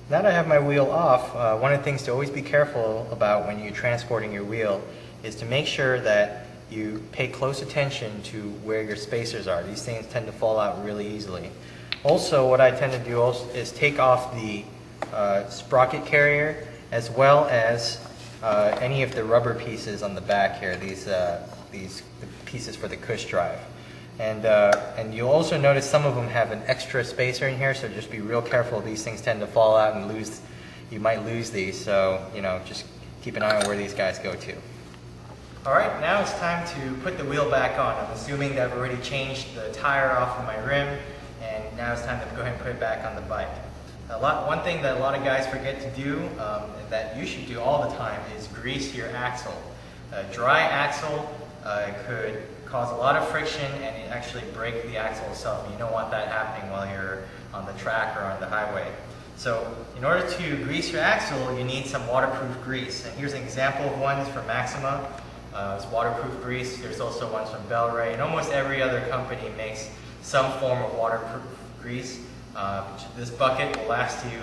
Now that I have my wheel off, one of the things to always be careful about when you're transporting your wheel is to make sure that you pay close attention to where your spacers are. These things tend to fall out really easily. Also, what I tend to do also is take off the sprocket carrier as well as any of the rubber pieces on the back here, these pieces for the cush drive. And you'll also notice some of them have an extra spacer in here, so just be real careful. These things tend to fall out and lose. You might lose these, so just keep an eye on where these guys go to. Alright, now it's time to put the wheel back on. I'm assuming that I've already changed the tire off of my rim, and now it's time to go ahead and put it back on the bike. One thing that a lot of guys forget to do, that you should do all the time, is grease your axle. A dry axle could cause a lot of friction and it actually break the axle itself. You don't want that happening while you're on the track or on the highway. So in order to grease your axle, you need some waterproof grease. And here's an example of one. It's from Maxima. It's waterproof grease. There's also ones from Bel-Ray, and almost every other company makes some form of waterproof grease. This bucket will last you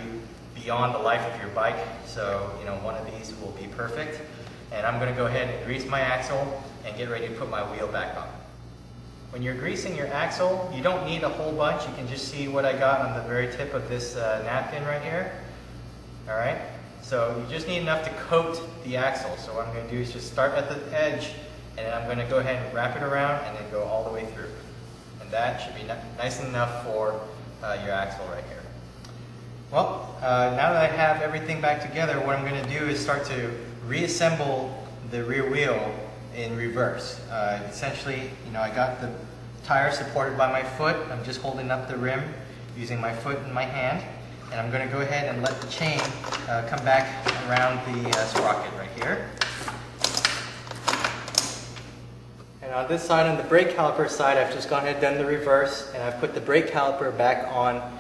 beyond the life of your bike, so one of these will be perfect. And I'm going to go ahead and grease my axle and get ready to put my wheel back on. When you're greasing your axle, you don't need a whole bunch. You can just see what I got on the very tip of this napkin right here. Alright, so you just need enough to coat the axle. So what I'm going to do is just start at the edge, and then I'm going to go ahead and wrap it around and then go all the way through. And that should be nice enough for your axle right here. Well, now that I have everything back together, what I'm going to do is start to reassemble the rear wheel in reverse. Essentially, I got the tire supported by my foot. I'm just holding up the rim using my foot and my hand, and I'm going to go ahead and let the chain come back around the sprocket right here. And on this side, on the brake caliper side, I've just gone ahead and done the reverse, and I've put the brake caliper back on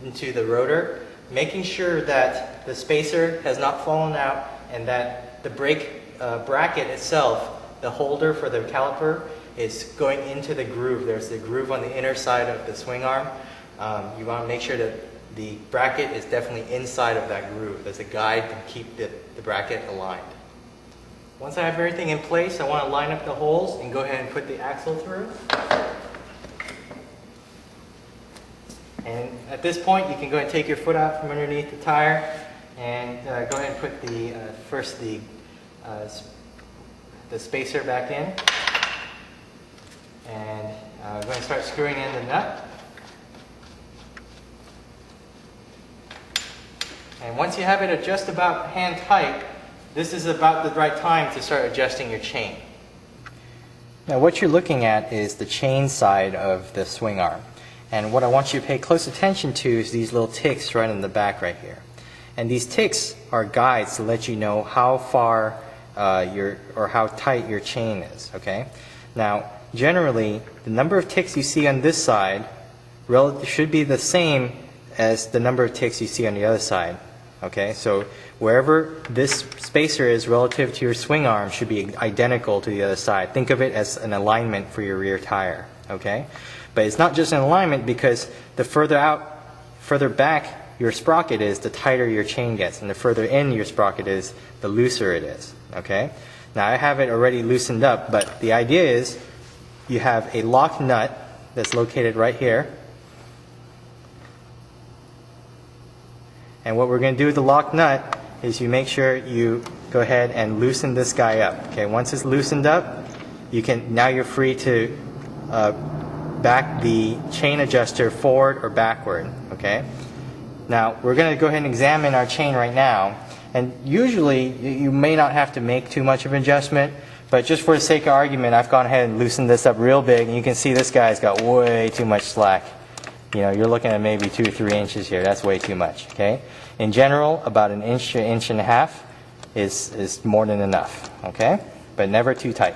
into the rotor, making sure that the spacer has not fallen out and that the brake bracket itself, the holder for the caliper, is going into the groove. There's the groove on the inner side of the swing arm. You want to make sure that the bracket is definitely inside of that groove. There's a guide to keep the bracket aligned. Once I have everything in place, I want to line up the holes and go ahead and put the axle through. And at this point, you can go ahead and take your foot out from underneath the tire and go ahead and put the first the spacer back in. And go ahead and start screwing in the nut. And once you have it just about hand tight, this is about the right time to start adjusting your chain. Now what you're looking at is the chain side of the swing arm. And what I want you to pay close attention to is these little ticks right in the back right here. And these ticks are guides to let you know how far or how tight your chain is. Okay. Now generally the number of ticks you see on this side should be the same as the number of ticks you see on the other side. Okay, so wherever this spacer is relative to your swing arm should be identical to the other side. Think of it as an alignment for your rear tire. Okay, but it's not just an alignment, because the further back your sprocket is, the tighter your chain gets, and the further in your sprocket is, the looser it is. Okay, now I have it already loosened up, but the idea is you have a lock nut that's located right here. And what we're going to do with the lock nut is you make sure you go ahead and loosen this guy up. Okay, once it's loosened up, now you're free to back the chain adjuster forward or backward. Okay. Now we're going to go ahead and examine our chain right now. And usually you may not have to make too much of an adjustment, but just for the sake of argument, I've gone ahead and loosened this up real big, and you can see this guy's got way too much slack. You're looking at maybe 2 or 3 inches here. That's way too much. Okay. In general, about an inch to inch and a half is more than enough. Okay, but never too tight.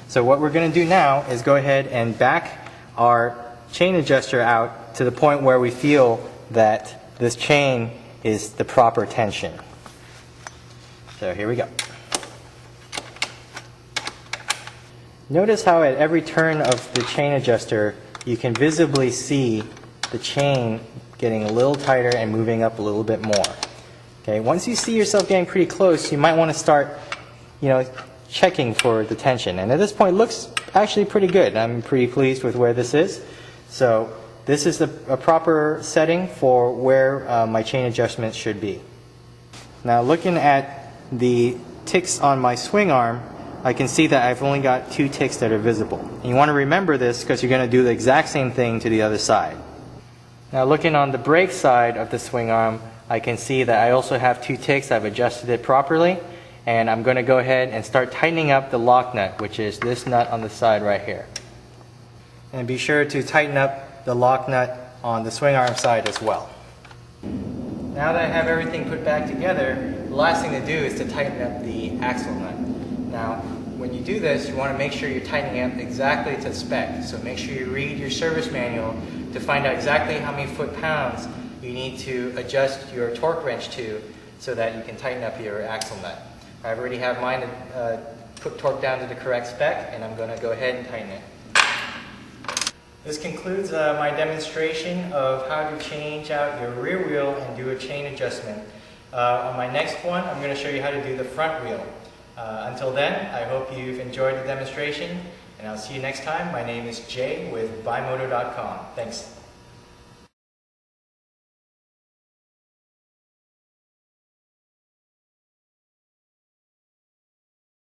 So what we're going to do now is go ahead and back our chain adjuster out to the point where we feel that this chain is the proper tension. So here we go. Notice how at every turn of the chain adjuster you can visibly see the chain getting a little tighter and moving up a little bit more. Okay, once you see yourself getting pretty close, you might want to start, checking for the tension. And at this point, it looks actually pretty good. I'm pretty pleased with where this is. So this is a proper setting for where my chain adjustment should be. Now looking at the ticks on my swing arm, I can see that I've only got 2 ticks that are visible. And you want to remember this because you're going to do the exact same thing to the other side. Now looking on the brake side of the swing arm, I can see that I also have 2 ticks. I've adjusted it properly. And I'm going to go ahead and start tightening up the lock nut, which is this nut on the side right here. And be sure to tighten up the lock nut on the swing arm side as well. Now that I have everything put back together, the last thing to do is to tighten up the axle nut. Now, when you do this, you want to make sure you're tightening up exactly to spec. So make sure you read your service manual to find out exactly how many foot-pounds you need to adjust your torque wrench to so that you can tighten up your axle nut. I already have mine put torque down to the correct spec, and I'm going to go ahead and tighten it. This concludes my demonstration of how to change out your rear wheel and do a chain adjustment. On my next one, I'm going to show you how to do the front wheel. Until then, I hope you've enjoyed the demonstration, and I'll see you next time. My name is Jay with buymoto.com. Thanks.